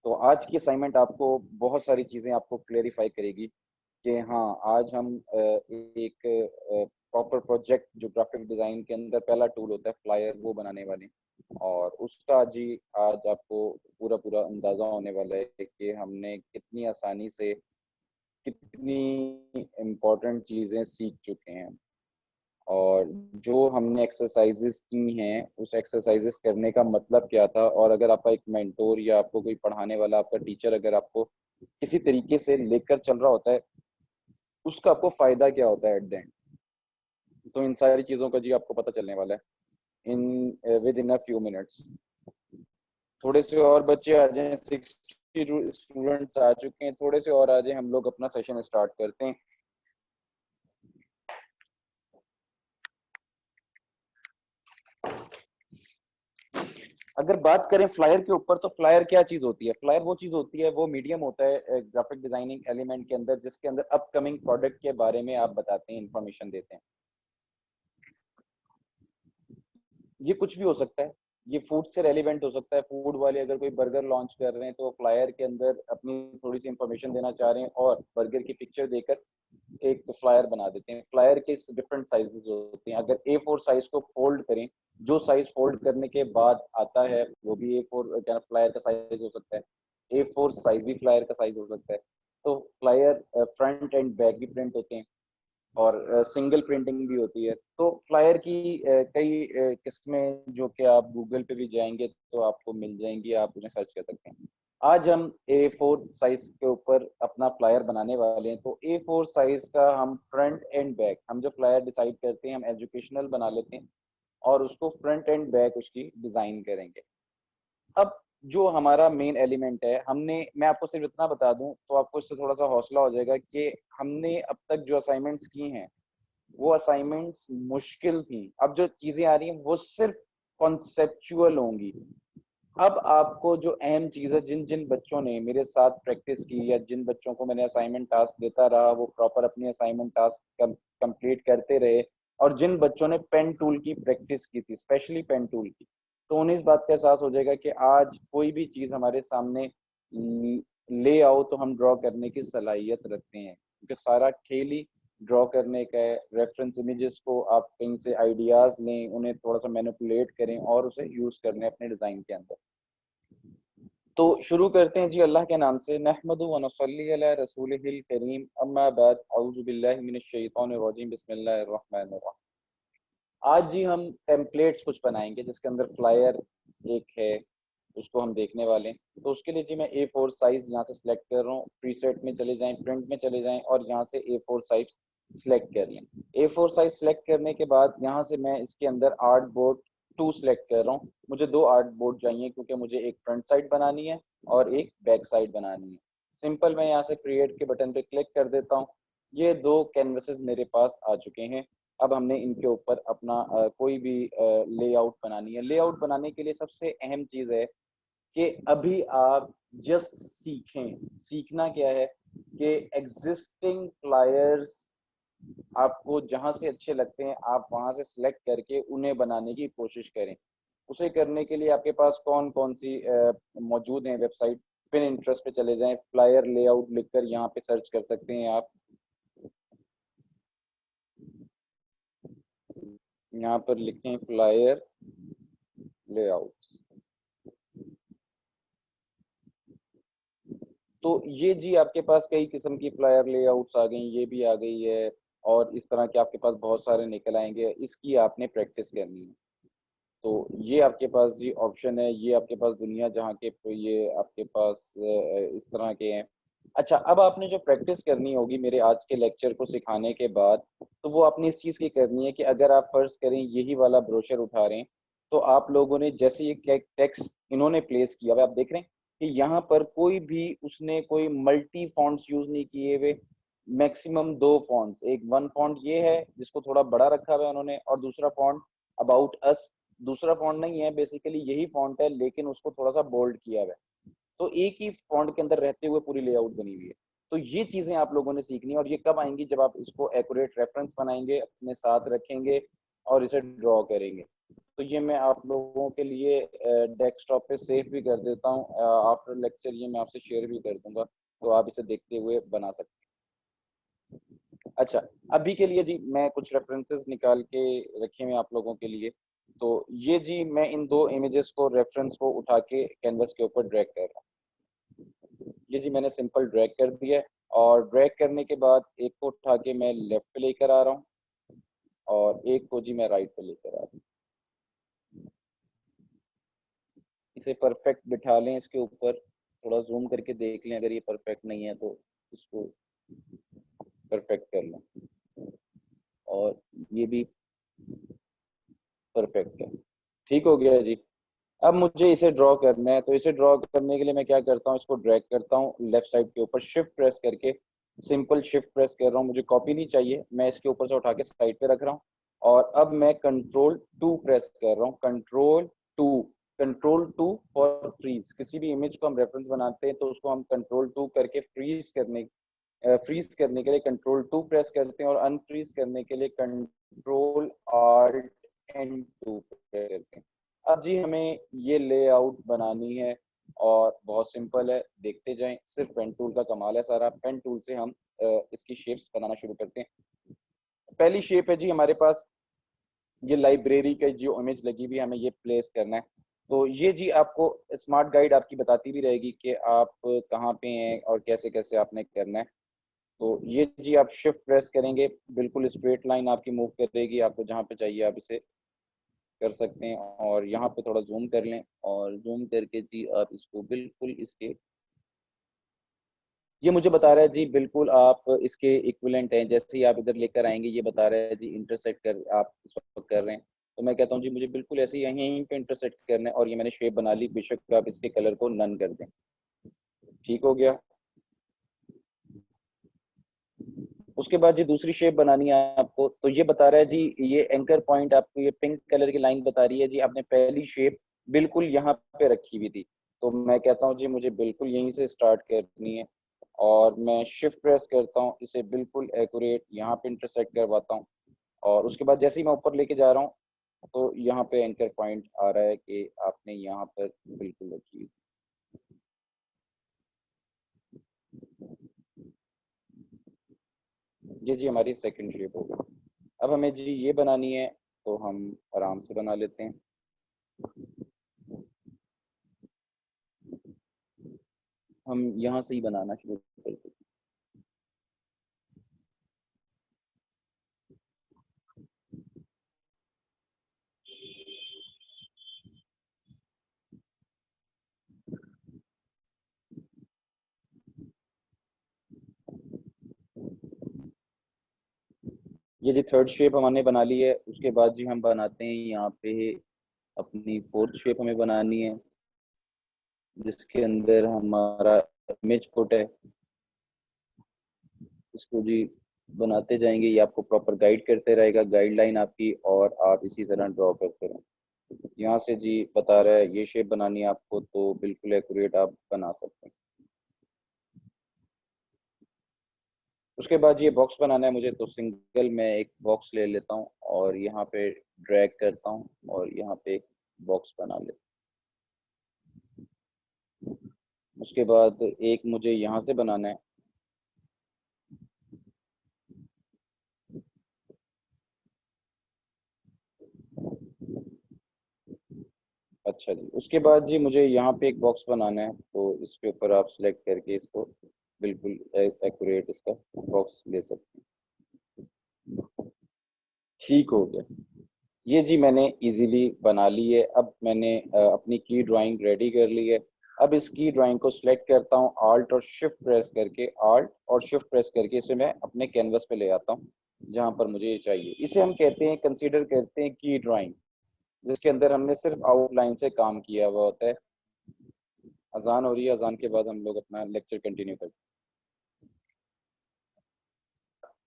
तो आज की असाइनमेंट आपको बहुत सारी चीज़ें आपको क्लेरिफाई करेगी कि हाँ, आज हम एक प्रॉपर प्रोजेक्ट जो ग्राफिक डिज़ाइन के अंदर पहला टूल होता है फ्लायर, वो बनाने वाले हैं। और उसका आज आपको पूरा-पूरा अंदाज़ा होने वाला है कि हमने कितनी आसानी से कितनी इम्पोर्टेंट चीज़ें सीख चुके हैं। और जो हमने एक्सरसाइज़ेज़ की हैं, उस एक्सरसाइज़ेज़ करने का मतलब क्या था, और अगर आपका एक मेंटर या आपको कोई पढ़ाने वाला, आपका टीचर अगर आपको किसी तरीके से लेकर चल रहा होता है, उसका आपको फ़ायदा क्या होता है एट द एंड। तो इन सारी चीज़ों का आपको पता चलने वाला है with in a few minutes. थोड़े से और बच्चे आ जाएँ, 60 स्टूडेंट्स आ चुके हैं, थोड़े से और आ जाएँ, हम लोग अपना सेशन स्टार्ट करते हैं। अगर बात करें फ्लायर के ऊपर, तो फ्लायर क्या चीज़ होती है? फ्लायर वो चीज़ होती है, वो मीडियम होता है ग्राफिक डिज़ाइनिंग एलिमेंट के अंदर, जिसके अंदर अपकमिंग प्रोडक्ट के बारे में आप बताते हैं, इन्फॉर्मेशन देते हैं। ये कुछ भी हो सकता है, ये फूड से रेलिवेंट हो सकता है। फूड वाले अगर कोई बर्गर लॉन्च कर रहे हैं, तो फ्लायर के अंदर अपनी थोड़ी-सी इन्फॉर्मेशन देना चाह रहे हैं और बर्गर की पिक्चर देकर एक फ्लायर बना देते हैं। फ्लायर के डिफरेंट साइज़ेज़ होते हैं। अगर A4 साइज़ को फोल्ड करें, जो साइज़ फोल्ड करने के बाद आता है, वो भी A4 क्या फ्लायर का साइज़ हो सकता है। A4 साइज़ भी फ्लायर का साइज़ हो सकता है। तो फ्लायर फ्रंट एंड बैक भी प्रिंट होते हैं और सिंगल प्रिंटिंग भी होती है। तो फ्लायर की कई किस्में, जो कि आप गूगल पे भी जाएँगे तो आपको मिल जाएँगी, आप उन्हें सर्च कर सकते हैं। आज हम A4 साइज़ के ऊपर अपना फ्लायर बनाने वाले हैं। तो A4 साइज़ का हम फ्रंट एंड बैक, हम जो फ्लायर डिसाइड करते हैं, हम एजुकेशनल बना लेते हैं और उसको फ्रंट एंड बैक उसकी डिज़ाइन करेंगे। अब जो हमारा मेन एलिमेंट है, मैं आपको सिर्फ इतना बता दूँ, तो आपको इससे थोड़ा-सा हौसला हो जाएगा कि हमने अब तक जो असाइनमेंट्स की हैं, वो असाइनमेंट्स मुश्किल थी। अब जो चीज़ें आ रही हैं, वो सिर्फ कॉन्सेप्चुअल होंगी। अब आपको जो अहम चीज़ है, जिन-जिन बच्चों ने मेरे साथ प्रैक्टिस की या जिन बच्चों को मैंने असाइनमेंट टास्क देता रहा, वो प्रॉपर अपनी असाइनमेंट टास्क कंप्लीट करते रहे, और जिन बच्चों ने पेन टूल की प्रैक्टिस की थी, स्पेशली पेन टूल की, तो उन्हें इस बात का एहसास हो जाएगा कि आज कोई भी चीज़ हमारे सामने ले आओ तो हम ड्रॉ करने की सलाहियत रखते हैं, क्योंकि सारा खेल ही ड्रॉ करने का है। रेफरेंस इमेजेस को आप कहीं से आइडियाज़ लें, उन्हें थोड़ा-सा मैनिपुलेट करें और उसे यूज़ करना है अपने डिज़ाइन के अंदर। तो शुरू करते हैं जी अल्लाह के नाम से। नहमदु व नसल्ली अला रसूलिहिल करीम, अम्मा बाद, औज़ु बिल्लाहि मिनश शैतानिर रजीम, बिस्मिल्लाहिर रहमानिर रहीम। आज जी हम टेम्पलेट्स कुछ बनाएँगे, जिसके अंदर फ्लायर एक है, उसको हम देखने वाले हैं। तो उसके लिए जी मैं A4 साइज़ यहाँ से सिलेक्ट कर रहा हूँ। प्रीसेट में चले जाएँ, प्रिंट में चले जाएँ और यहाँ से A4 साइज़ सिलेक्ट कर लें। A4 साइज़ सिलेक्ट करने के बाद यहाँ से मैं इसके अंदर आर्टबोर्ड 2 सिलेक्ट कर रहा हूँ। मुझे 2 आर्टबोर्ड चाहिए, क्योंकि मुझे एक फ्रंट साइड बनानी है और एक बैक साइड बनानी है। सिंपल मैं यहाँ से क्रिएट के बटन पे क्लिक कर देता हूँ। ये 2 कैनवासेस मेरे पास आ चुके हैं। अब हमने इनके ऊपर अपना कोई भी लेआउट बनानी है। लेआउट बनाने के लिए सबसे अहम चीज़ है कि अभी आप जस्ट सीखें। सीखना क्या है कि एग्ज़िस्टिंग फ्लायर्स आपको जहाँ से अच्छे लगते हैं, आप वहाँ से सिलेक्ट करके उन्हें बनाने की कोशिश करें। उसे करने के लिए आपके पास कौन-कौन सी मौजूद हैं वेबसाइट। पिनिंटरेस्ट पे चले जाएँ, फ्लायर लेआउट लिखकर यहाँ पे सर्च कर सकते हैं आप। यहाँ पर लिखें फ्लायर लेआउट। तो ये जी आपके पास कई किस्म की फ्लायर लेआउट्स आ गई, ये भी आ गई है और इस तरह के आपके पास बहुत सारे निकल आएँगे, इसकी आपने प्रैक्टिस करनी है। तो ये आपके पास जी ऑप्शन है, ये आपके पास दुनिया जहाँ के ये आपके पास इस तरह के हैं। अच्छा, अब आपने जो प्रैक्टिस करनी होगी मेरे आज के लेक्चर को सिखाने के बाद, तो वो आपने इस चीज़ की करनी है कि अगर आप फ़र्ज़ करें यही वाला ब्रोशर उठा रहे हैं, तो आप लोगों ने जैसे ये टेक्स्ट इन्होंने प्लेस किया, अब आप देख रहे हैं कि यहाँ पर कोई भी उसने कोई मल्टी फ़ॉन्ट्स यूज़ नहीं किए हुए, मैक्सिमम 2 फ़ॉन्ट्स, एक वन फ़ॉन्ट ये है जिसको थोड़ा बड़ा रखा हुआ है उन्होंने, और दूसरा फ़ॉन्ट अबाउट अस, दूसरा फ़ॉन्ट नहीं है, बेसिकली यही फ़ॉन्ट है लेकिन उसको थोड़ा-सा बोल्ड किया हुआ है। तो एक ही फ़ॉन्ट के अंदर रहते हुए पूरी लेआउट बनी हुई है। तो ये चीज़ें आप लोगों ने सीखनी है, और ये कब आएँगी, जब आप इसको एक्यूरेट रेफ़रेंस बनाएँगे, अपने साथ रखेंगे और इसे ड्रॉ करेंगे। तो ये मैं आप लोगों के लिए डेस्कटॉप पे सेव भी कर देता हूँ। आफ्टर लेक्चर ये मैं आपसे शेयर भी कर दूंगा, तो आप इसे देखते हुए बना सकते हैं। अच्छा, अभी के लिए जी मैं कुछ रेफरेंसेस निकाल के रखे हुए आप लोगों के लिए। तो ये जी मैं इन दो इमेजेस को रेफरेंस को उठा के कैनवस के ऊपर ड्रैग कर रहा हूँ। ये जी मैंने सिंपल ड्रैग कर दिया है, और ड्रैग करने के बाद एक को उठा के मैं लेफ्ट पे लेकर आ रहा हूँ और एक को जी मैं राइट पे लेकर आ रहा हूँ। इसे परफेक्ट बिठा लें इसके ऊपर, थोड़ा जूम करके देख लें, अगर ये परफेक्ट नहीं है तो इसको परफेक्ट कर लें, और ये भी परफेक्ट है। ठीक हो गया जी। अब मुझे इसे ड्रॉ करना है, तो इसे ड्रॉ करने के लिए मैं क्या करता हूँ, इसको ड्रैग करता हूँ लेफ्ट साइड के ऊपर, शिफ्ट प्रेस करके, सिंपल शिफ्ट प्रेस कर रहा हूँ, मुझे कॉपी नहीं चाहिए, मैं इसके ऊपर से उठा के साइड पे रख रहा हूँ। और अब मैं कंट्रोल 2 प्रेस कर रहा हूँ, कंट्रोल 2 फॉर फ्रीज। किसी भी इमेज को हम रेफरेंस बनाते हैं तो उसको हम कंट्रोल 2 करके फ्रीज करने के लिए कंट्रोल 2 प्रेस करते हैं, और अनफ्रीज करने के लिए कंट्रोल Alt+N2 प्रेस करते हैं। अब जी हमें ये लेआउट बनानी है, और बहुत सिंपल है, देखते जाएं। सिर्फ पेन टूल का कमाल है सारा। पेन टूल से हम इसकी शेप्स बनाना शुरू करते हैं। पहली शेप है जी हमारे पास, ये लाइब्रेरी का जो इमेज लगी हुई है, हमें ये प्लेस करना है। तो ये जी आपको स्मार्ट गाइड आपकी बताती भी रहेगी कि आप कहाँ पे हैं और कैसे कैसे आपने करना है। तो ये जी आप शिफ्ट प्रेस करेंगे, बिल्कुल स्ट्रेट लाइन आपकी मूव करेगी, आपको जहाँ पे चाहिए आप इसे कर सकते हैं। और यहाँ पे थोड़ा जूम कर लें, और जूम करके जी आप इसको बिल्कुल इसके, ये मुझे बता रहा है जी बिल्कुल आप इसके इक्विवेलेंट हैं। जैसे ही आप इधर लेकर आएंगे ये बता रहा है जी इंटरसेक्ट कर आप इस वक्त कर रहे हैं। तो मैं कहता हूँ जी मुझे बिल्कुल ऐसे ही यहीं पे इंटरसेक्ट करना है, और ये मैंने शेप बना ली। बेशक आप इसके कलर को नन कर दें। ठीक हो गया। उसके बाद जी दूसरी शेप बनानी है आपको। तो ये बता रहा है जी, ये एंकर पॉइंट आपको ये पिंक कलर की लाइन बता रही है जी, आपने पहली शेप बिल्कुल यहाँ पे रखी हुई थी। तो मैं कहता हूँ जी मुझे बिल्कुल यहीं से स्टार्ट करनी है, और मैं शिफ्ट प्रेस करता हूँ, इसे बिल्कुल एक्यूरेट यहाँ पे इंटरसेक्ट करवाता हूँ। और उसके बाद जैसे ही मैं ऊपर लेके जा रहा हूँ, तो यहाँ पे एंकर पॉइंट आ रहा है कि आपने यहाँ पर बिल्कुल रखी। ये जी हमारी सेकंड शेप हो गई। अब हमें जी ये बनानी है, तो हम आराम से बना लेते हैं। हम यहाँ से ही बनाना शुरू करते हैं। ये जी थर्ड शेप हमने बना ली है। उसके बाद जी हम बनाते हैं यहाँ पे अपनी फोर्थ शेप हमें बनानी है, जिसके अंदर हमारा इमेज पुट है। इसको जी बनाते जाएंगे, ये आपको प्रॉपर गाइड करते रहेगा, गाइडलाइन आपकी, और आप इसी तरह ड्रॉ करते रहें। यहाँ से जी बता रहा है ये शेप बनानी है आपको, तो बिल्कुल एक्यूरेट आप बना सकते हैं। उसके बाद ये बॉक्स बनाना है मुझे, तो सिंगल मैं एक बॉक्स ले लेता हूँ, और यहाँ पे ड्रैग करता हूँ, और यहाँ पे एक बॉक्स बना लेता हूँ। उसके बाद एक मुझे यहाँ से बनाना है। अच्छा जी, उसके बाद जी मुझे यहाँ पे एक बॉक्स बनाना है, तो इसके ऊपर आप सिलेक्ट करके इसको बिल्कुल एक्यूरेट इसका बॉक्स ले सकते हैं। ठीक हो गया। ये जी मैंने इजीली बना ली है। अब मैंने अपनी की ड्राइंग रेडी कर ली है। अब इस की ड्राइंग को सिलेक्ट करता हूँ, आल्ट और शिफ्ट प्रेस करके इसे मैं अपने कैनवस पे ले आता हूँ, जहाँ पर मुझे ये चाहिए। इसे हम कहते हैं, कंसीडर करते हैं की ड्राइंग, जिसके अंदर हमने सिर्फ आउटलाइन से काम किया हुआ होता है। अजान हो रही है, अजान के बाद हम लोग अपना लेक्चर कंटिन्यू करते हैं।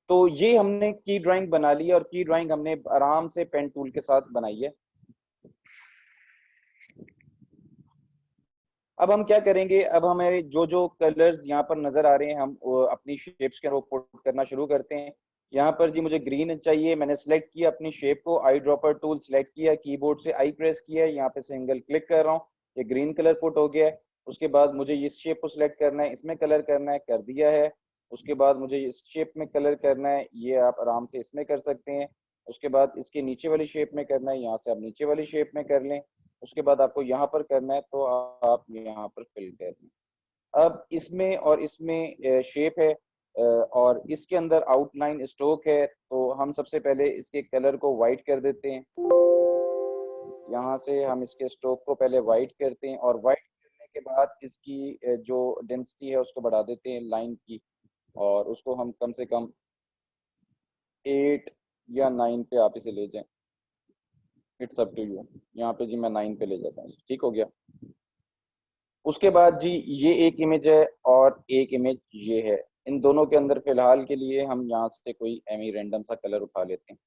तो ये हमने की ड्राइंग बना ली है, और की ड्राइंग हमने आराम से पेन टूल के साथ बनाई है। अब हम क्या करेंगे, अब हमें जो जो कलर्स यहाँ पर नजर आ रहे हैं, हम अपनी शेप्स के ऊपर पुट करना शुरू करते हैं। यहाँ पर जी मुझे ग्रीन चाहिए, मैंने सेलेक्ट किया अपनी शेप को, आई ड्रॉपर टूल सेलेक्ट किया, कीबोर्ड से आई प्रेस किया, यहाँ पे सिंगल क्लिक कर रहा हूँ, ये ग्रीन कलर पुट हो गया है। उसके बाद मुझे इस शेप को सिलेक्ट करना है, इसमें कलर करना है, कर दिया है। उसके बाद मुझे इस शेप में कलर करना है, ये आप आराम से इसमें कर सकते हैं। उसके बाद इसके नीचे वाली शेप में करना है, यहाँ से आप नीचे वाली शेप में कर लें। उसके बाद आपको यहाँ पर करना है तो आप यहाँ पर फिल कर लें। अब इसमें और इसमें शेप है और इसके अंदर आउटलाइन स्ट्रोक है, तो हम सबसे पहले इसके कलर को वाइट कर देते हैं। यहाँ से हम इसके स्ट्रोक को पहले वाइट करते हैं और वाइट करने के बाद इसकी जो डेंसिटी है उसको बढ़ा देते हैं लाइन की, और उसको हम कम से कम 8 या 9 पे आप इसे ले जाएं। It's up to you. यहाँ पे जी मैं 9 पे ले जाता हूँ, ठीक हो गया। उसके बाद जी ये एक इमेज है और एक इमेज ये है। इन दोनों के अंदर फिलहाल के लिए हम यहाँ से कोई एमी रैंडम सा कलर उठा लेते हैं।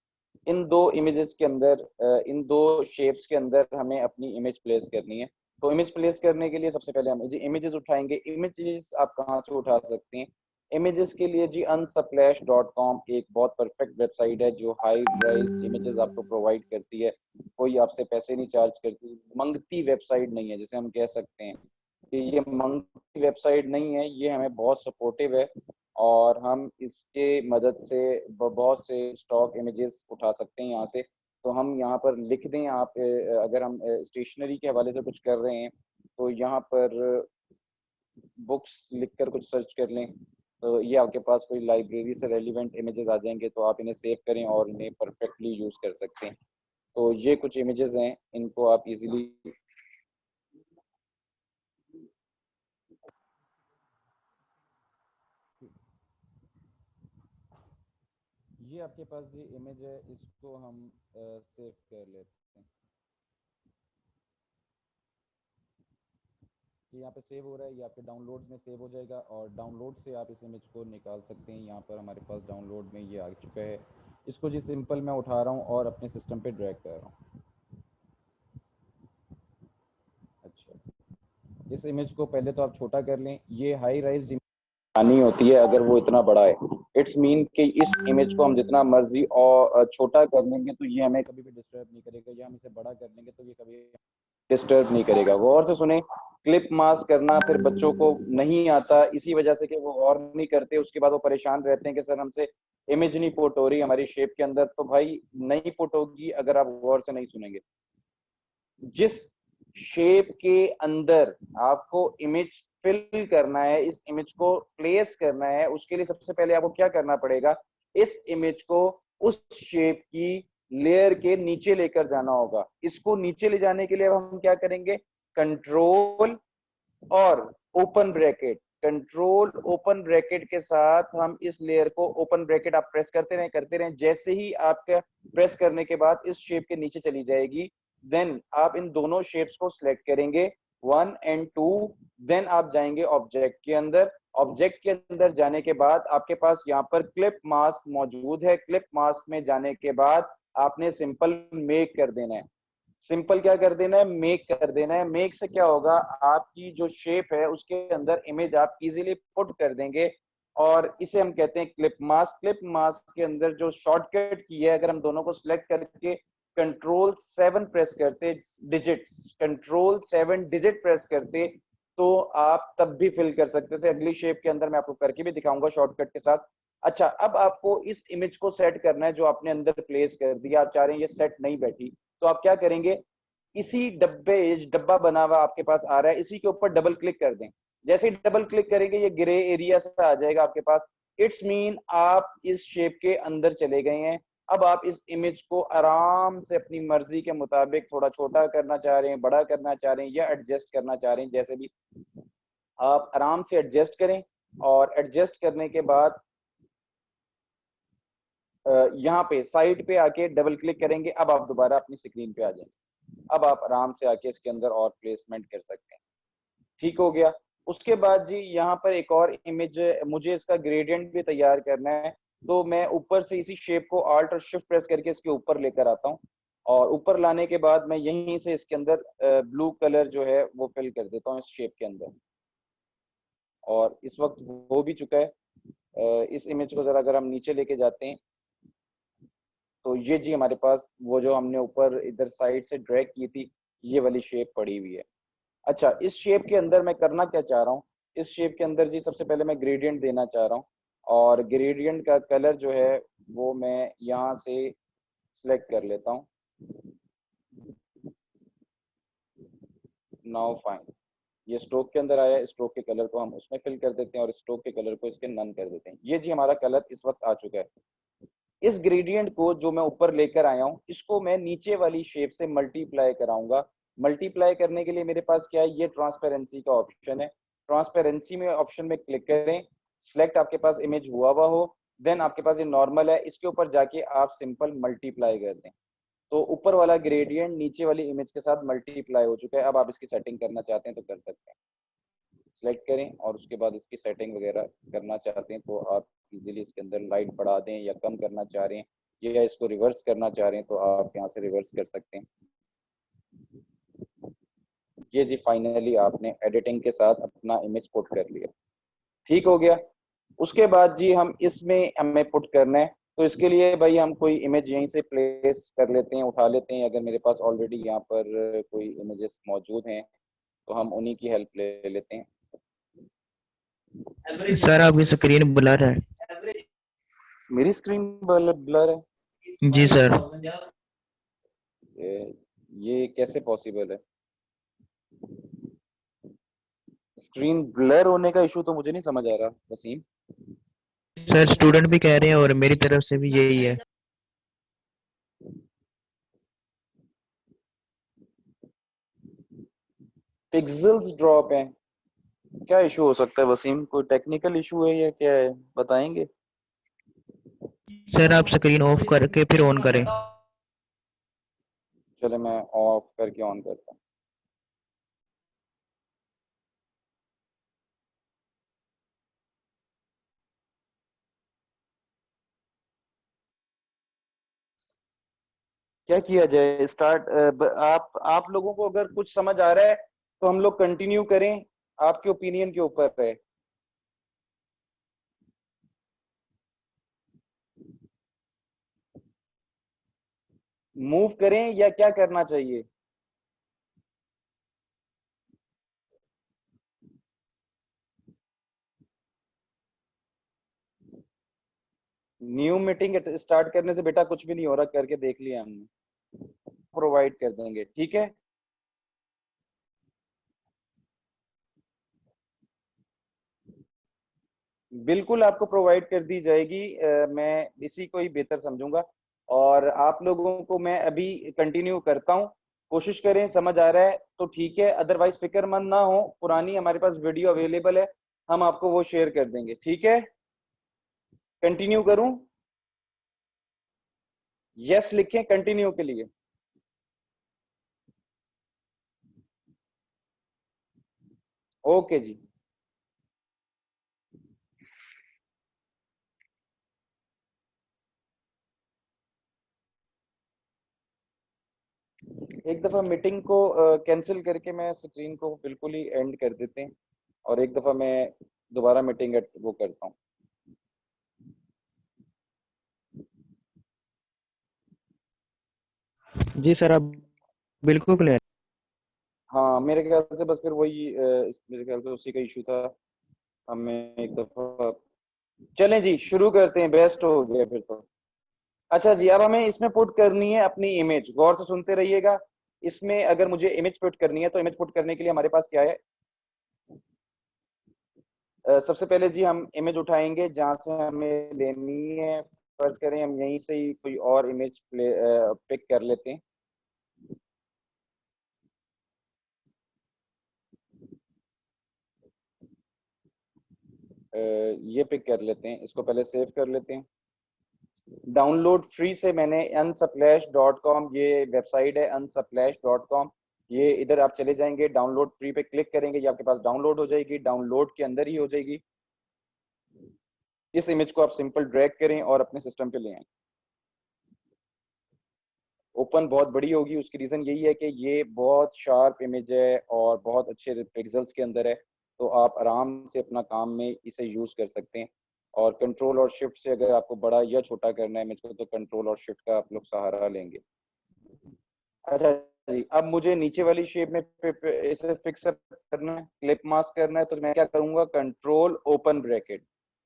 इन दो इमेजेस के अंदर इन दो शेप्स के अंदर हमें अपनी इमेज प्लेस करनी है। तो इमेज प्लेस करने के लिए सबसे पहले हम जी इमेजेस उठाएंगे। इमेजेस आप कहाँ से उठा सकते हैं? इमेजेस के लिए जी unsplash.com एक बहुत परफेक्ट वेबसाइट है जो हाई प्राइस इमेजेस आपको प्रोवाइड करती है। कोई आपसे पैसे नहीं चार्ज करती, मंगती वेबसाइट नहीं है, जैसे हम कह सकते हैं कि ये मंगती वेबसाइट नहीं है, ये हमें बहुत सपोर्टिव है और हम इसके मदद से बहुत से स्टॉक इमेजेस उठा सकते हैं यहाँ से। तो हम यहाँ पर लिख दें, आप अगर हम स्टेशनरी के हवाले से कुछ कर रहे हैं तो यहाँ पर बुक्स लिखकर कुछ सर्च कर लें, तो ये आपके पास कोई लाइब्रेरी से रेलिवेंट इमेजेस आ जाएंगे, तो आप इन्हें सेव करें और इन्हें परफेक्टली यूज कर सकते हैं। तो ये कुछ इमेजेस हैं, इनको आप इजीली ये आपके पास जो इमेज है इसको हम सेव कर लेते हैं। ये यहाँ पे सेव हो रहा है, ये आपके डाउनलोड में सेव हो जाएगा और डाउनलोड से आप इस इमेज को निकाल सकते हैं। यहाँ पर हमारे पास डाउनलोड में ये आ चुका है। इसको जी सिंपल मैं उठा रहा हूँ और अपने सिस्टम पे ड्रैग कर रहा हूँ। अच्छा, इस इमेज को पहले तो आप छोटा कर लें। ये हाई राइज आनी होती है अगर वो इतना बड़ा है। इट्स मीन कि इस इमेज को हम जितना मर्जी और छोटा कर लेंगे तो ये हमें कभी भी डिस्टर्ब नहीं करेगा, या हम इसे बड़ा कर लेंगे तो ये कभी डिस्टर्ब नहीं करेगा। गौर से सुने, क्लिप मास्क करना फिर बच्चों को नहीं आता, इसी वजह से कि वो गौर नहीं करते, उसके बाद वो परेशान रहते हैं कि सर हमसे इमेज नहीं पुट हो रही हमारी शेप के अंदर। तो भाई नहीं पुट होगी अगर आप गौर से नहीं सुनेंगे। जिस शेप के अंदर आपको इमेज फिल करना है, इस इमेज को प्लेस करना है, उसके लिए सबसे पहले आपको क्या करना पड़ेगा? इस इमेज को उस शेप की लेयर के नीचे लेकर जाना होगा। इसको नीचे ले जाने के लिए अब हम क्या करेंगे? कंट्रोल और open bracket, control open bracket के साथ हम इस लेयर को, ओपन ब्रैकेट आप प्रेस करते रहें। जैसे ही आपका प्रेस करने के बाद इस शेप के नीचे चली जाएगी, देन आप इन दोनों शेप्स को सिलेक्ट करेंगे 1 और 2। देन आप जाएंगे ऑब्जेक्ट के अंदर। ऑब्जेक्ट के अंदर जाने के बाद आपके पास यहाँ पर क्लिप मास्क मौजूद है। क्लिप मास्क में जाने के बाद आपने सिंपल मेक कर देना है। सिंपल क्या कर देना है? मेक कर देना है। मेक से क्या होगा, आपकी जो शेप है उसके अंदर इमेज आप इजीली पुट कर देंगे, और इसे हम कहते हैं क्लिप मास्क। क्लिप मास्क के अंदर जो शॉर्टकट की है, अगर हम दोनों को सिलेक्ट करके कंट्रोल 7 प्रेस करते, डिजिट कंट्रोल 7 डिजिट प्रेस करते, तो आप तब भी फिल कर सकते थे। अगली शेप के अंदर मैं आपको करके भी दिखाऊंगा शॉर्टकट के साथ। अच्छा, अब आपको इस इमेज को सेट करना है जो आपने अंदर प्लेस कर दिया। आप चाह रहे हैं ये सेट नहीं बैठी, तो आप क्या करेंगे? इसी डब्बा बना हुआ आपके पास आ रहा है, इसी के ऊपर डबल क्लिक कर दें। जैसे ही डबल क्लिक करेंगे ये ग्रे एरिया सा आ जाएगा आपके पास। इट्स मीन आप इस शेप के अंदर चले गए हैं। अब आप इस इमेज को आराम से अपनी मर्जी के मुताबिक थोड़ा छोटा करना चाह रहे हैं, बड़ा करना चाह रहे हैं या एडजस्ट करना चाह रहे हैं, जैसे भी आप आराम से एडजस्ट करें। और एडजस्ट करने के बाद यहाँ पे साइड पे आके डबल क्लिक करेंगे। अब आप दोबारा अपनी स्क्रीन पे आ जाएंगे। अब आप आराम से आके इसके अंदर और प्लेसमेंट कर सकते हैं। ठीक हो गया। उसके बाद जी यहाँ पर एक और इमेज, मुझे इसका ग्रेडियंट भी तैयार करना है, तो मैं ऊपर से इसी शेप को आल्ट और शिफ्ट प्रेस करके इसके ऊपर लेकर आता हूँ, और ऊपर लाने के बाद मैं यहीं से इसके अंदर ब्लू कलर जो है वो फिल कर देता हूँ इस शेप के अंदर। और इस वक्त हो भी चुका है। इस इमेज को जरा अगर हम नीचे लेके जाते हैं तो ये जी हमारे पास वो जो हमने ऊपर इधर साइड से ड्रैग की थी ये वाली शेप पड़ी हुई है। अच्छा, इस शेप के अंदर मैं करना क्या चाह रहा हूँ, इस शेप के अंदर जी सबसे पहले मैं ग्रेडियंट देना चाह रहा हूँ, और ग्रेडियंट का कलर जो है वो मैं यहाँ से सिलेक्ट कर लेता हूँ। नाउ फाइन, ये स्ट्रोक के अंदर आया है, स्ट्रोक के कलर को हम उसमें फिल कर देते हैं और स्ट्रोक के कलर को इसके नन कर देते हैं। ये जी हमारा कलर इस वक्त आ चुका है। इस ग्रेडियंट को जो मैं ऊपर लेकर आया हूँ इसको मैं नीचे वाली शेप से मल्टीप्लाई कराऊंगा। मल्टीप्लाई करने के लिए मेरे पास क्या है, ये ट्रांसपेरेंसी का ऑप्शन है। ट्रांसपेरेंसी में ऑप्शन में क्लिक करें, सिलेक्ट आपके पास इमेज हुआ हो, देन आपके पास ये नॉर्मल है, इसके ऊपर जाके आप सिंपल मल्टीप्लाई कर दें। तो ऊपर वाला ग्रेडियंट नीचे वाली इमेज के साथ मल्टीप्लाई हो चुका है। अब आप इसकी सेटिंग करना चाहते हैं तो कर सकते हैं, सिलेक्ट करें और उसके बाद इसकी सेटिंग वगैरह करना चाहते हैं तो आप इजीली इसके अंदर लाइट बढ़ा दें, या कम करना चाह रहे हैं या इसको रिवर्स करना चाह रहे हैं तो आप यहाँ से रिवर्स कर सकते हैं। ये जी फाइनली आपने एडिटिंग के साथ अपना इमेज पुट कर लिया, ठीक हो गया। उसके बाद जी हम इसमें हमें पुट करना है, तो इसके लिए भाई हम कोई इमेज यहीं से प्लेस कर लेते हैं, उठा लेते हैं। अगर मेरे पास ऑलरेडी यहाँ पर कोई इमेजेस मौजूद हैं तो हम उन्हीं की हेल्प ले लेते हैं। सर आपकी स्क्रीन ब्लर है। मेरी स्क्रीन ब्लर है? जी सर। ये कैसे पॉसिबल है? स्क्रीन ब्लर होने का इशू तो मुझे नहीं समझ आ रहा वसीम। सर स्टूडेंट भी कह रहे हैं और मेरी तरफ से भी यही है। पिक्सेल्स ड्रॉप हैं, क्या इशू हो सकता है वसीम? कोई टेक्निकल इशू है या क्या है, बताएंगे? सर आप स्क्रीन ऑफ करके फिर ऑन करें। चले मैं ऑफ करके ऑन करता हूँ। क्या किया जाए, स्टार्ट? आप लोगों को अगर कुछ समझ आ रहा है तो हम लोग कंटिन्यू करें, आपके ओपिनियन के ऊपर है। मूव करें या क्या करना चाहिए? न्यू मीटिंग स्टार्ट करने से बेटा कुछ भी नहीं हो रहा, करके देख लिया हमने, प्रोवाइड कर देंगे, ठीक है। बिल्कुल आपको प्रोवाइड कर दी जाएगी, मैं इसी को ही बेहतर समझूंगा। और आप लोगों को मैं अभी कंटिन्यू करता हूं, कोशिश करें, समझ आ रहा है तो ठीक है, अदरवाइज फिक्रमंद ना हो, पुरानी हमारे पास वीडियो अवेलेबल है, हम आपको वो शेयर कर देंगे, ठीक है। कंटिन्यू करूं? यस लिखें कंटिन्यू के लिए। ओके जी। एक दफा मीटिंग को कैंसिल करके मैं स्क्रीन को बिल्कुल ही एंड कर देते हैं, और एक दफा मैं दोबारा मीटिंग वो करता हूँ। जी सर आप बिल्कुल क्लियर। हाँ मेरे ख्याल से बस फिर वही मेरे ख्याल से उसी का इशू था। हमें एक दफा, चलें जी शुरू करते हैं, बेस्ट हो गया फिर तो। अच्छा जी, अब हमें इसमें पुट करनी है अपनी इमेज, गौर से सुनते रहिएगा। इसमें अगर मुझे इमेज पुट करनी है तो इमेज पुट करने के लिए हमारे पास क्या है, सबसे पहले जी हम इमेज उठाएंगे जहां से हमें लेनी है। फर्ज करें हम यहीं से ही कोई और इमेज पिक कर लेते हैं। ये पिक कर लेते हैं, इसको पहले सेव कर लेते हैं। डाउनलोड फ्री से मैंने unsplash.com, ये वेबसाइट है unsplash.com, ये इधर आप चले जाएंगे, डाउनलोड फ्री पे क्लिक करेंगे, ये आपके पास डाउनलोड हो जाएगी, डाउनलोड के अंदर ही हो जाएगी। इस इमेज को आप सिंपल ड्रैग करें और अपने सिस्टम पे ले आए। ओपन बहुत बड़ी होगी, उसकी रीजन यही है कि ये बहुत शार्प इमेज है और बहुत अच्छे पिक्सल्स के अंदर है, तो आप आराम से अपना काम में इसे यूज कर सकते हैं। और कंट्रोल और शिफ्ट से अगर आपको बड़ा या छोटा करना है मुझको, तो कंट्रोल और शिफ्ट का आप लोग सहारा लेंगे। अच्छा जी, अब मुझे नीचे वाली शेप में इसे फिक्स अप करना है, क्लिप मास्क करना है, तो मैं क्या करूंगा, कंट्रोल ओपन ब्रैकेट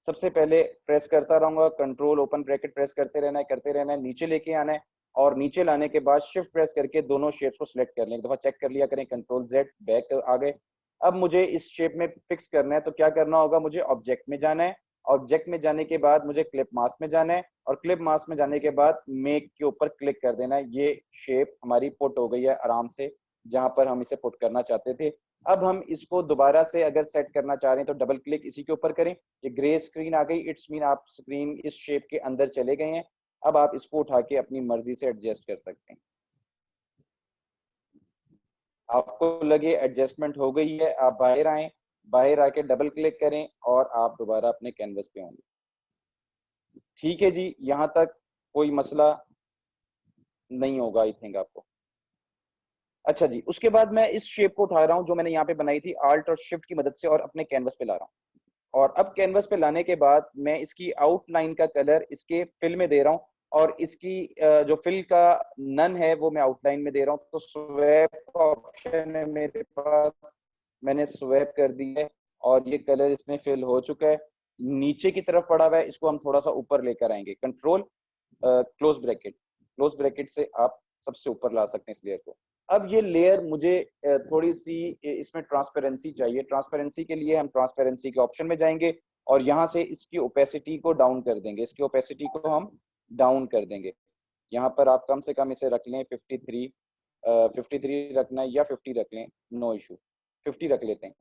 सबसे पहले प्रेस करता रहूंगा, कंट्रोल ओपन ब्रैकेट प्रेस करते रहना है, करते रहना है, नीचे लेके आना है, और नीचे लाने के बाद शिफ्ट प्रेस करके दोनों शेप्स को सिलेक्ट कर लें, एक दफा चेक कर लिया करें, कंट्रोल जेड बैक आ गए। अब मुझे इस शेप में फिक्स करना है, तो क्या करना होगा, मुझे ऑब्जेक्ट में जाना है, ऑब्जेक्ट में जाने के बाद मुझे क्लिप मास्क में जाना है, और क्लिप मास्क में जाने के बाद मेक के ऊपर क्लिक कर देना है। ये शेप हमारी पुट हो गई है आराम से जहां पर हम इसे पुट करना चाहते थे। अब हम इसको दोबारा से अगर सेट करना चाह रहे हैं तो डबल क्लिक इसी के ऊपर करें, ये ग्रे स्क्रीन आ गई, इट्स मीन आप स्क्रीन इस शेप के अंदर चले गए हैं। अब आप इसको उठा के अपनी मर्जी से एडजस्ट कर सकते हैं। आपको लगे एडजस्टमेंट हो गई है, आप बाहर आए, बाहर आके डबल क्लिक करें और आप दोबारा अपने कैनवस पे होंगे। ठीक है जी, यहाँ तक कोई मसला नहीं होगा आई थिंक आपको। अच्छा जी, उसके बाद मैं इस शेप को उठा रहा हूँ जो मैंने यहाँ पे बनाई थी, आल्ट और शिफ्ट की मदद से, और अपने कैनवस पे ला रहा हूँ। और अब कैनवस पे लाने के बाद मैं इसकी आउटलाइन का कलर इसके फिल में दे रहा हूँ, और इसकी जो फिल का नन है वो मैं आउटलाइन में दे रहा हूँ। तो स्वैप का ऑप्शन है मेरे पास, मैंने स्वैप कर दी है और ये कलर इसमें फिल हो चुका है। नीचे की तरफ पड़ा हुआ है, इसको हम थोड़ा सा ऊपर लेकर आएंगे, control close bracket, close bracket से आप सबसे ऊपर ला सकते हैं इस लेयर को। अब ये लेयर मुझे थोड़ी सी इसमें ट्रांसपेरेंसी चाहिए, ट्रांसपेरेंसी के लिए हम ट्रांसपेरेंसी के ऑप्शन में जाएंगे और यहाँ से इसकी ओपेसिटी को डाउन कर देंगे, इसकी ओपेसिटी को हम डाउन कर देंगे। यहाँ पर आप कम से कम इसे रख लें 53, 53 रखना है या 50 रख लें, नो इशू, 50 रख लेते हैं।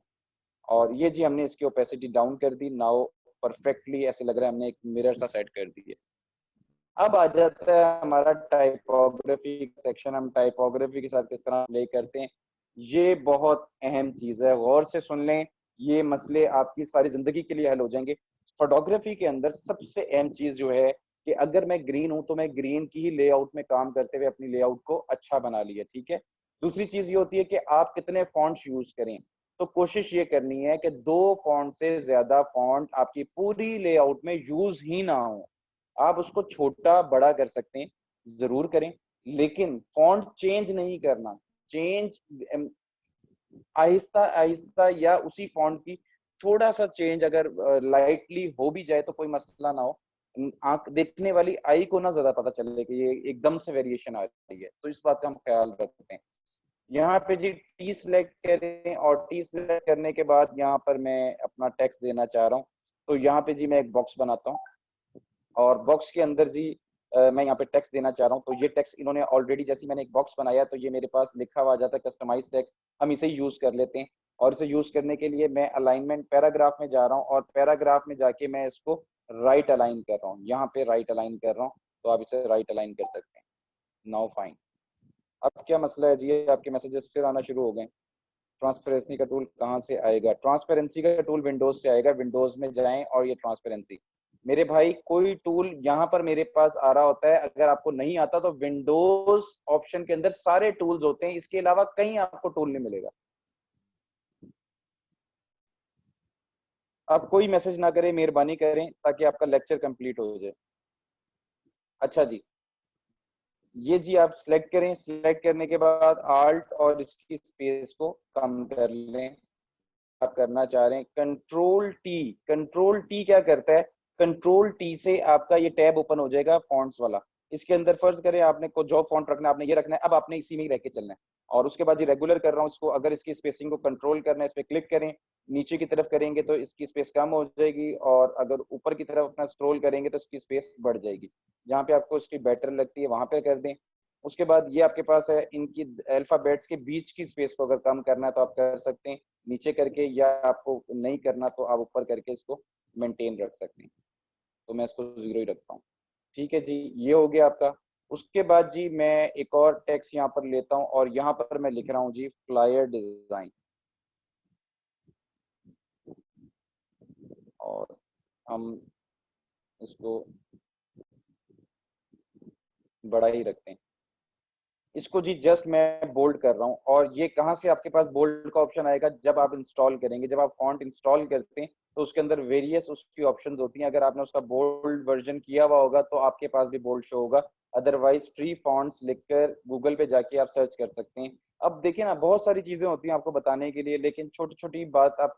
और ये जी हमने इसकी ओपेसिटी डाउन कर दी, नाउ परफेक्टली ऐसे लग रहा है हमने एक मिरर सा सेट कर दिया। अब आ जाता है हमारा टाइपोग्राफी सेक्शन, हम टाइपोग्राफी के साथ किस तरह प्ले करते हैं। ये बहुत अहम चीज है, गौर से सुन लें, ये मसले आपकी सारी जिंदगी के लिए हल हो जाएंगे। फोटोग्राफी के अंदर सबसे अहम चीज जो है कि अगर मैं ग्रीन हूं तो मैं ग्रीन की ही लेआउट में काम करते हुए अपनी लेआउट को अच्छा बना लिया, ठीक है। दूसरी चीज ये होती है कि आप कितने फॉन्ट्स यूज करें, तो कोशिश ये करनी है कि 2 फॉन्ट से ज्यादा फॉन्ट आपकी पूरी लेआउट में यूज ही ना हो। आप उसको छोटा बड़ा कर सकते हैं, जरूर करें, लेकिन फॉन्ट चेंज नहीं करना। चेंज आहिस्ता आहिस्ता या उसी फॉन्ट की थोड़ा सा चेंज अगर लाइटली हो भी जाए तो कोई मसला ना हो। आंख देखने वाली आई को ना ज्यादा पता चले कि ये एकदम से वेरिएशन आ रही है, तो इस बात का हम ख्याल रखते हैं। यहाँ पे जी टी सिलेक्ट करें, और टी सिलेक्ट करने के बाद यहाँ पर मैं अपना टेक्स्ट देना चाह रहा हूँ, तो यहाँ पे जी मैं एक बॉक्स बनाता हूँ, और बॉक्स के अंदर जी मैं यहाँ पे टेक्स्ट देना चाह रहा हूँ। तो ये टेक्स्ट इन्होंने ऑलरेडी, जैसे मैंने एक बॉक्स बनाया तो ये मेरे पास लिखा हुआ आ जाता है कस्टमाइज टेक्स्ट, हम इसे यूज कर लेते हैं। और इसे यूज करने के लिए मैं अलाइनमेंट पैराग्राफ में जा रहा हूँ, और पैराग्राफ में जाके मैं इसको राइट अलाइन कर रहा हूँ, यहाँ पे राइट अलाइन कर रहा हूँ, तो आप इसे राइट अलाइन कर सकते हैं। Now fine. अब क्या मसला है जी, आपके मैसेजेस फिर आना शुरू हो गए। ट्रांसपेरेंसी का टूल कहाँ से आएगा, ट्रांसपेरेंसी का टूल विंडोज से आएगा, विंडोज में जाएं और ये ट्रांसपेरेंसी, मेरे भाई कोई टूल यहाँ पर मेरे पास आ रहा होता है, अगर आपको नहीं आता तो विंडोज ऑप्शन के अंदर सारे टूल्स होते हैं, इसके अलावा कहीं आपको टूल नहीं मिलेगा। आप कोई मैसेज ना करें, मेहरबानी करें, ताकि आपका लेक्चर कंप्लीट हो जाए। अच्छा जी, ये जी आप सिलेक्ट करें, सिलेक्ट करने के बाद आल्ट और इसकी स्पेस को कम कर लें। आप करना चाह रहे हैं कंट्रोल टी, कंट्रोल टी क्या करता है, कंट्रोल टी से आपका ये टैब ओपन हो जाएगा फॉन्ट्स वाला। इसके अंदर फर्ज करें आपने को जो फॉन्ट रखना है आपने ये रखना है, अब आपने इसी में ही रह के चलना है। और उसके बाद ये रेगुलर कर रहा हूँ इसको, अगर इसकी स्पेसिंग को कंट्रोल करना है इस पर क्लिक करें, नीचे की तरफ करेंगे तो इसकी स्पेस कम हो जाएगी, और अगर ऊपर की तरफ अपना स्क्रॉल करेंगे तो इसकी स्पेस बढ़ जाएगी। जहाँ पे आपको इसकी बेटर लगती है वहां पे कर दें। उसके बाद ये आपके पास है, इनकी अल्फाबेट्स के बीच की स्पेस को अगर कम करना है तो आप कर सकते हैं नीचे करके, या आपको नहीं करना तो आप ऊपर करके इसको मेंटेन रख सकते हैं। तो मैं इसको 0 ही रखता हूँ। ठीक है जी, ये हो गया आपका। उसके बाद जी मैं एक और टेक्स्ट यहाँ पर लेता हूँ, और यहाँ पर मैं लिख रहा हूँ जी फ्लायर डिजाइन, और हम इसको बड़ा ही रखते हैं, इसको जी जस्ट मैं बोल्ड कर रहा हूँ। और ये कहाँ से आपके पास बोल्ड का ऑप्शन आएगा, जब आप इंस्टॉल करेंगे, जब आप फॉन्ट इंस्टॉल करते हैं तो उसके अंदर वेरियस उसकी ऑप्शंस होती हैं। अगर आपने उसका बोल्ड वर्जन किया हुआ होगा तो आपके पास भी बोल्ड शो होगा, अदरवाइज फ्री फॉन्ट्स लिखकर गूगल पे जाके आप सर्च कर सकते हैं। अब देखिए ना, बहुत सारी चीजें होती हैं आपको बताने के लिए, लेकिन छोटी छोटी बात आप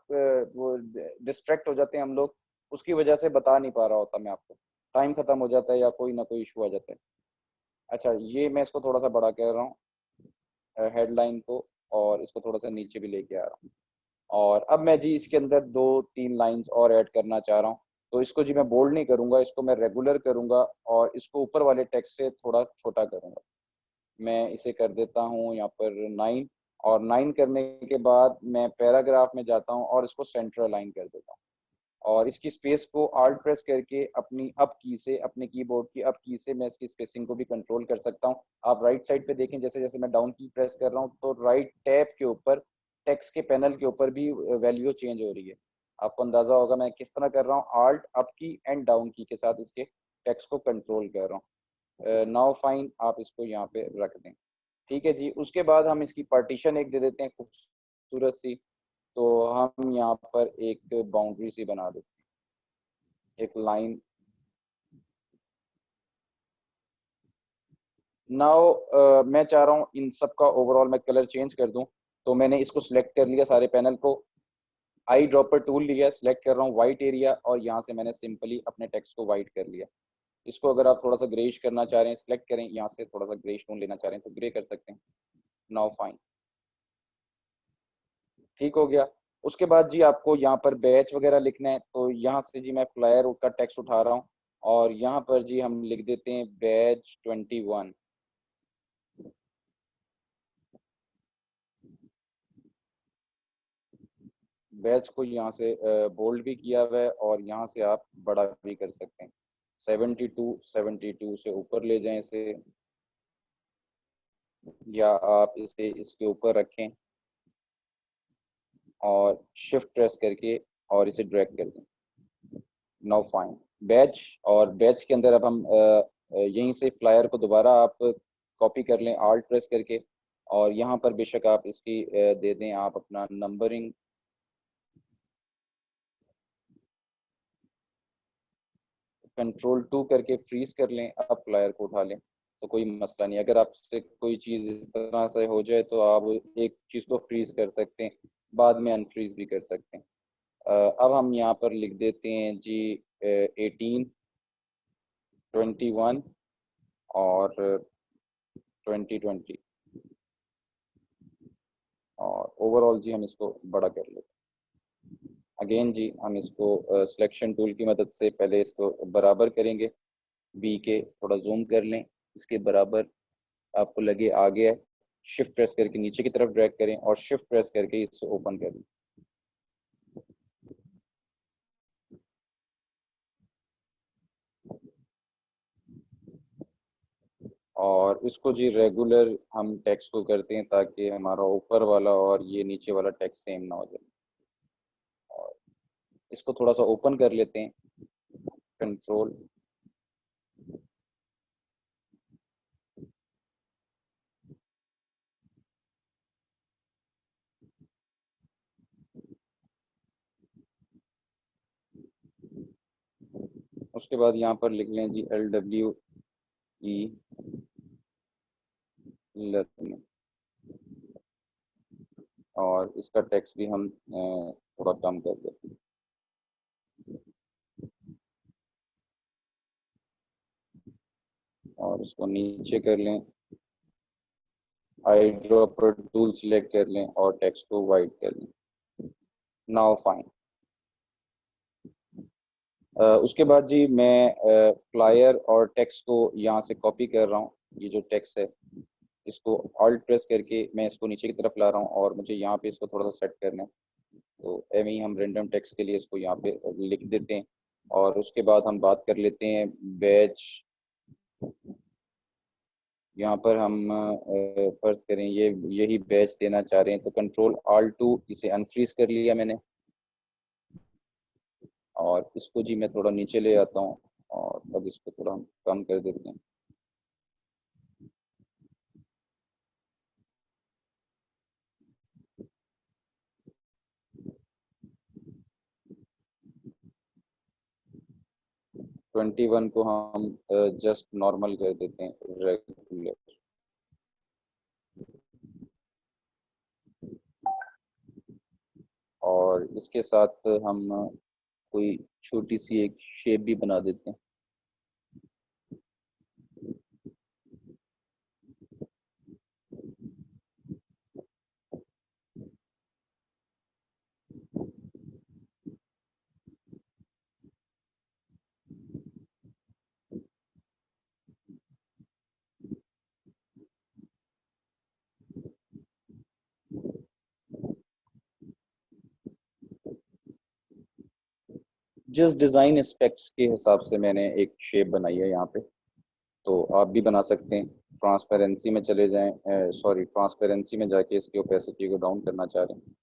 वो डिस्ट्रैक्ट हो जाते हैं हम लोग, उसकी वजह से बता नहीं पा रहा होता मैं आपको, टाइम खत्म हो जाता है या कोई ना कोई इशू आ जाता है। अच्छा, ये मैं इसको थोड़ा सा बड़ा कर रहा हूँ हेडलाइन को, और इसको थोड़ा सा नीचे भी लेके आ रहा हूँ। और अब मैं जी इसके अंदर 2-3 लाइंस और ऐड करना चाह रहा हूँ। तो इसको जी मैं बोल्ड नहीं करूंगा, इसको मैं रेगुलर करूंगा और इसको ऊपर वाले टेक्स्ट से थोड़ा छोटा करूंगा। मैं इसे कर देता हूँ यहाँ पर 9। और 9 करने के बाद मैं पैराग्राफ में जाता हूँ और इसको सेंटर अलाइन कर देता हूँ। और इसकी स्पेस को आल्ट प्रेस करके अपनी अप की से, अपने कीबोर्ड की अप की से मैं इसकी स्पेसिंग को भी कंट्रोल कर सकता हूँ। आप राइट साइड पे देखें, जैसे जैसे मैं डाउन की प्रेस कर रहा हूँ तो राइट टैब के ऊपर टेक्स्ट के पैनल के ऊपर भी वैल्यू चेंज हो रही है। आपको अंदाजा होगा मैं किस तरह कर रहा हूँ, आल्ट अप की एंड डाउन की के साथ इसके टेक्स्ट को कंट्रोल कर रहा हूँ। नाउ फाइन, आप इसको यहाँ पे रख दें। ठीक है जी। उसके बाद हम इसकी पार्टीशन एक दे देते हैं खूबसूरत सी। तो हम यहाँ पर एक बाउंड्री सी बना देते हैं, एक लाइन। नाउ मैं चाह रहा हूँ इन सब का ओवरऑल मैं कलर चेंज कर दूं। तो मैंने इसको सिलेक्ट कर लिया, सारे पैनल को आई ड्रॉपर टूल लिया, सिलेक्ट कर रहा हूँ व्हाइट एरिया, और यहाँ से मैंने सिंपली अपने टेक्स्ट को व्हाइट कर लिया। इसको अगर आप थोड़ा सा ग्रेइश करना चाह रहे हैं, सिलेक्ट करें, यहाँ से थोड़ा सा ग्रेइश टोन लेना चाह रहे हैं तो ग्रे कर सकते हैं। नाउ फाइन, ठीक हो गया। उसके बाद जी आपको यहाँ पर बैच वगैरह लिखना है, तो यहाँ से जी मैं फ्लायर का टेक्स्ट उठा रहा हूँ और यहाँ पर जी हम लिख देते हैं बैच 21। बैच को यहाँ से बोल्ड भी किया हुआ है और यहाँ से आप बड़ा भी कर सकते हैं। 72 से ऊपर ले जाएं इसे, या आप इसे इसके ऊपर रखें और शिफ्ट प्रेस करके और इसे ड्रैग कर दें। नाउ फाइन, बैच, और बैच के अंदर अब हम यहीं से फ्लायर को दोबारा आप कॉपी कर लें आल्ट प्रेस करके, और यहाँ पर बेशक आप इसकी दे दें आप अपना नंबरिंग। कंट्रोल 2 करके फ्रीज कर लें, आप फ्लायर को उठा लें तो कोई मसला नहीं। अगर आपसे कोई चीज़ इस तरह से हो जाए तो आप एक चीज़ को फ्रीज कर सकते हैं, बाद में अनफ्रीज भी कर सकते हैं। अब हम यहाँ पर लिख देते हैं जी 18, 21 और 2020, और ओवरऑल जी हम इसको बड़ा कर लेते हैं। अगेन जी हम इसको सिलेक्शन टूल की मदद से पहले इसको बराबर करेंगे, बी के थोड़ा जूम कर लें, इसके बराबर आपको लगे आ गया है। शिफ्ट प्रेस करके नीचे की तरफ ड्रैग करें और शिफ्ट प्रेस करके इसे ओपन करें। और इसको जी रेगुलर हम टेक्स्ट को करते हैं ताकि हमारा ऊपर वाला और ये नीचे वाला टेक्स्ट सेम ना हो जाए। और इसको थोड़ा सा ओपन कर लेते हैं, कंट्रोल। उसके बाद यहाँ पर लिख लें जी LWE लर्निंग, और इसका टेक्स्ट भी हम थोड़ा कम कर देते हैं। और इसको नीचे कर लें, आई ड्रॉपर टूल सिलेक्ट कर लें और टेक्स्ट को वाइट कर लें। Now fine. उसके बाद जी मैं फ्लायर और टेक्स्ट को यहाँ से कॉपी कर रहा हूँ। ये जो टेक्स्ट है इसको ऑल्ट प्रेस करके मैं इसको नीचे की तरफ ला रहा हूँ और मुझे यहाँ पे इसको थोड़ा सा सेट करना है। तो एम ही हम रेंडम टेक्स्ट के लिए इसको यहाँ पे लिख देते हैं। और उसके बाद हम बात कर लेते हैं बैच। यहाँ पर हम फर्ज करें ये यही बैच देना चाह रहे हैं, तो कंट्रोल-Alt-2 इसे अनफ्रीज कर लिया मैंने। और इसको जी मैं थोड़ा नीचे ले आता हूँ और अब इसको थोड़ा हम कम कर देते हैं। 21 को हम जस्ट नॉर्मल कर देते हैं, रेगुलर। और इसके साथ हम कोई छोटी सी एक शेप भी बना देते हैं। जिस डिज़ाइन एस्पेक्ट्स के हिसाब से मैंने एक शेप बनाई है यहाँ पे, तो आप भी बना सकते हैं। ट्रांसपेरेंसी में चले जाएं, सॉरी, ट्रांसपेरेंसी में जाके इसकी ओपेसिटी को डाउन करना चाह रहे हैं,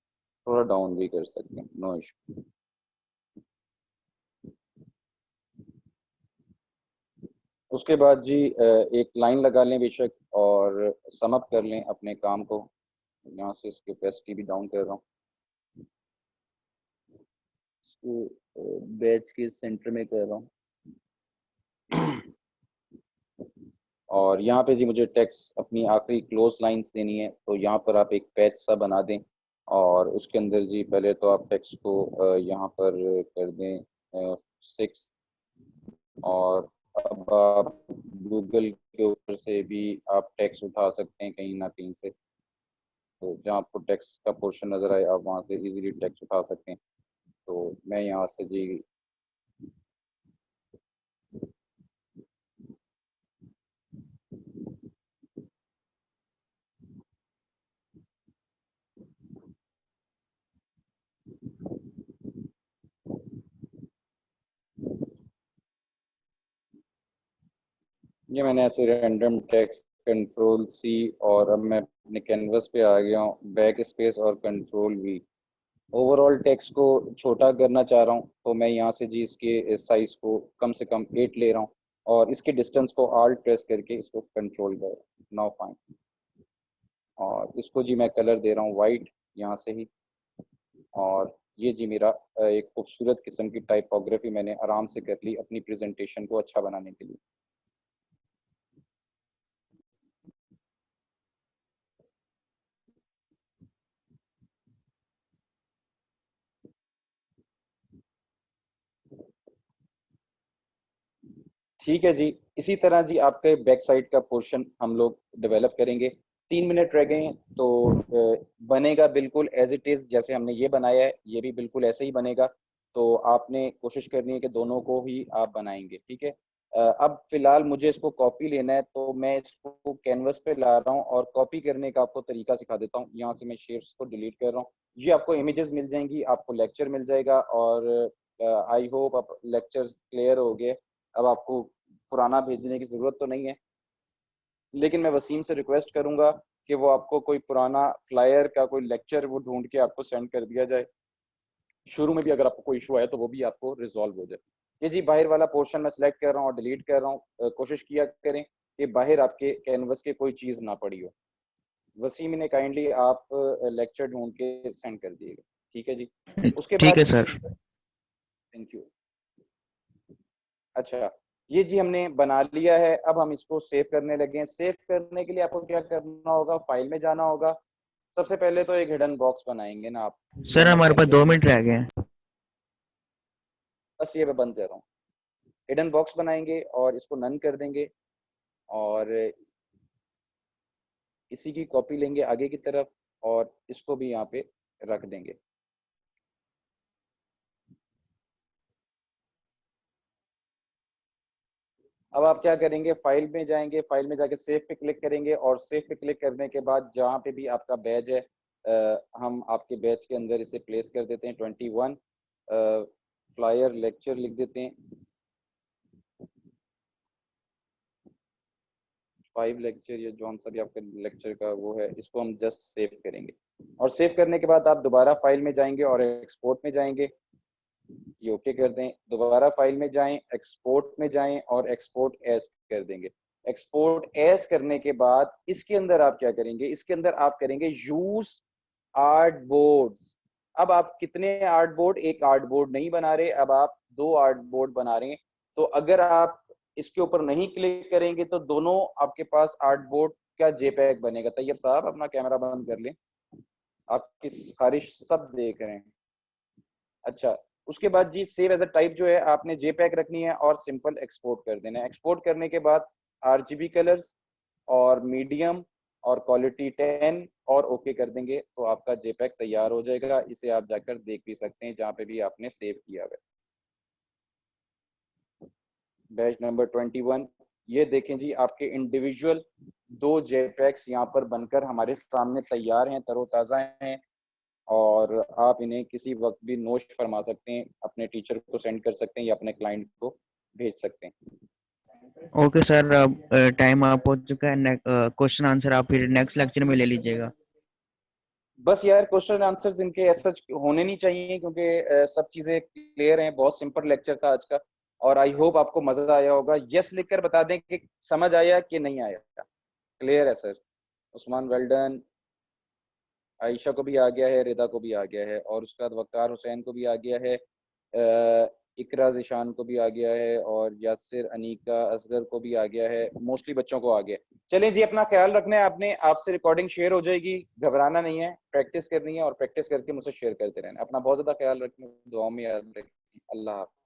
थोड़ा डाउन भी कर सकते हैं, नो इशू। उसके बाद जी एक लाइन लगा लें बेशक, और सम अप कर लें अपने काम को। यहाँ से इसकी ओपेसिटी भी डाउन कर रहा हूँ, इसको बैच के सेंटर में कर रहा हूँ। और यहाँ पे जी मुझे टेक्स्ट अपनी आखिरी क्लोज लाइंस देनी है, तो यहाँ पर आप एक पैच सा बना दें, और उसके अंदर जी पहले तो आप टेक्स्ट को यहाँ पर कर दें 6। और अब आप गूगल के ऊपर से भी आप टेक्स्ट उठा सकते हैं कहीं ना कहीं से, तो जहाँ आपको टेक्स्ट का पोर्शन नज़र आए आप वहाँ से इजीली टेक्स्ट उठा सकते हैं। तो मैं यहाँ से जी ये मैंने ऐसे रैंडम टेक्स्ट कंट्रोल सी, और अब मैं अपने कैनवस पे आ गया हूँ, बैक स्पेस और कंट्रोल वी। ओवरऑल टेक्स्ट को छोटा करना चाह रहा हूँ, तो मैं यहाँ से जी इसके साइज को कम से कम 8 ले रहा हूँ, और इसके डिस्टेंस को आल्ट प्रेस करके इसको कंट्रोल कर रहा हूँ। Now fine. और इसको जी मैं कलर दे रहा हूँ वाइट यहाँ से ही। और ये जी मेरा एक खूबसूरत किस्म की टाइपोग्राफी मैंने आराम से कर ली अपनी प्रेजेंटेशन को अच्छा बनाने के लिए। ठीक है जी, इसी तरह जी आपके बैक साइड का पोर्शन हम लोग डेवलप करेंगे। 3 मिनट रह गए हैं, तो बनेगा बिल्कुल एज इट इज जैसे हमने ये बनाया है, ये भी बिल्कुल ऐसे ही बनेगा। तो आपने कोशिश करनी है कि दोनों को ही आप बनाएंगे, ठीक है। अब फिलहाल मुझे इसको कॉपी लेना है, तो मैं इसको कैनवस पे ला रहा हूँ और कॉपी करने का आपको तरीका सिखा देता हूँ। यहाँ से मैं शेप्स को डिलीट कर रहा हूँ, ये आपको इमेजेस मिल जाएंगी, आपको लेक्चर मिल जाएगा। और आई होप आप लेक्चर क्लियर हो गए। अब आपको पुराना भेजने की ज़रूरत तो नहीं है, लेकिन मैं वसीम से रिक्वेस्ट करूंगा कि वो आपको कोई पुराना फ्लायर का कोई लेक्चर वो ढूंढ के आपको सेंड कर दिया जाए। शुरू में भी अगर आपको कोई इशू आया तो वो भी आपको रिजॉल्व हो जाए। ये जी बाहर वाला पोर्शन मैं सिलेक्ट कर रहा हूँ और डिलीट कर रहा हूँ। कोशिश किया करें कि बाहर आपके कैनवस के कोई चीज़ ना पड़ी हो। वसीम ने काइंडली आप लेक्चर ढूंढ के सेंड कर दिएगा, ठीक है जी। उसके ठीक बाद है जी, सर। Thank you. अच्छा, ये जी हमने बना लिया है। अब हम इसको सेव करने लगे हैं। सेव करने के लिए आपको क्या करना होगा, फाइल में जाना होगा। सबसे पहले तो एक हिडन बॉक्स बनाएंगे ना आप, ये सर मैं हमारे पास कैनवस 2 मिनट पे रह गए हैं। बस ये मैं बंद कर रहा हूँ। हिडन बॉक्स बनाएंगे और इसको नन कर देंगे, और इसी की कॉपी लेंगे आगे की तरफ और इसको भी यहाँ पे रख देंगे। अब आप क्या करेंगे, फाइल में जाएंगे, फाइल में जाके सेव पे क्लिक करेंगे, और सेव पे क्लिक करने के बाद जहाँ पे भी आपका बैच है, हम आपके बैच के अंदर इसे प्लेस कर देते हैं। 21 फ्लायर लेक्चर लिख देते हैं। 5 लेक्चर या जौन सा भी आपका लेक्चर का वो है, इसको हम जस्ट सेव करेंगे। और सेव करने के बाद आप दोबारा फाइल में जाएंगे और एक्सपोर्ट में जाएंगे, ये ओके कर दें। दोबारा फाइल में जाएं, एक्सपोर्ट में जाएं और एक्सपोर्ट एज कर देंगे। एक्सपोर्ट एज करने के बाद इसके अंदर आप क्या करेंगे, इसके अंदर आप करेंगे यूज आर्ट बोर्ड्स। अब आप कितने आर्ट बोर्ड, एक आर्ट बोर्ड नहीं बना रहे, अब आप 2 आर्ट बोर्ड बना रहे हैं। तो अगर आप इसके ऊपर नहीं क्लिक करेंगे तो दोनों आपके पास आर्टबोर्ड का जेपैग बनेगा। तैयब साहब अपना कैमरा बंद कर लें, आपकी सिफारिश सब देख रहे हैं। अच्छा, उसके बाद जी सेव एज अ टाइप जो है आपने जेपैग रखनी है और सिंपल एक्सपोर्ट कर देना है। एक्सपोर्ट करने के बाद आरजीबी कलर्स और मीडियम और क्वालिटी 10 और ओके कर देंगे तो आपका जेपैग तैयार हो जाएगा। इसे आप जाकर देख भी सकते हैं जहाँ पे भी आपने सेव किया हुआ है। बैच नंबर 21, ये देखें जी आपके इंडिविजुअल 2 जेपैक्स यहाँ पर बनकर हमारे सामने तैयार हैं, तरोताज़ा हैं, और आप इन्हें किसी वक्त भी नोश फरमा सकते हैं, अपने टीचर को सेंड कर सकते हैं या अपने क्लाइंट को भेज सकते हैं। ओके सर, अब टाइम आप हो चुका है। क्वेश्चन आंसर आप फिर नेक्स्ट लेक्चर में ले लीजिएगा। बस यार क्वेश्चन आंसर इनके ऐसा होने नहीं चाहिए क्योंकि सब चीज़ें क्लियर हैं। बहुत सिंपल लेक्चर था आज का और आई होप आपको मज़ा आया होगा। यस लिखकर बता दें कि समझ आया कि नहीं आया। क्लियर है sir? Usman well done, Ayesha को भी आ गया है, रिदा को भी आ गया है, और उसके बाद वकार हुसैन को भी आ गया है, इकरा जिशान को भी आ गया है, और यासिर, अनीका, असगर को भी आ गया है। मोस्टली बच्चों को आ गया है। चलें जी, अपना ख्याल रखना है आपने। आपसे रिकॉर्डिंग शेयर हो जाएगी, घबराना नहीं है, प्रैक्टिस करनी है और प्रैक्टिस करके मुझसे शेयर करते रहना। अपना बहुत ज़्यादा ख्याल रखें, दुआ में याद रखें। अल्लाह हाफ़िज़।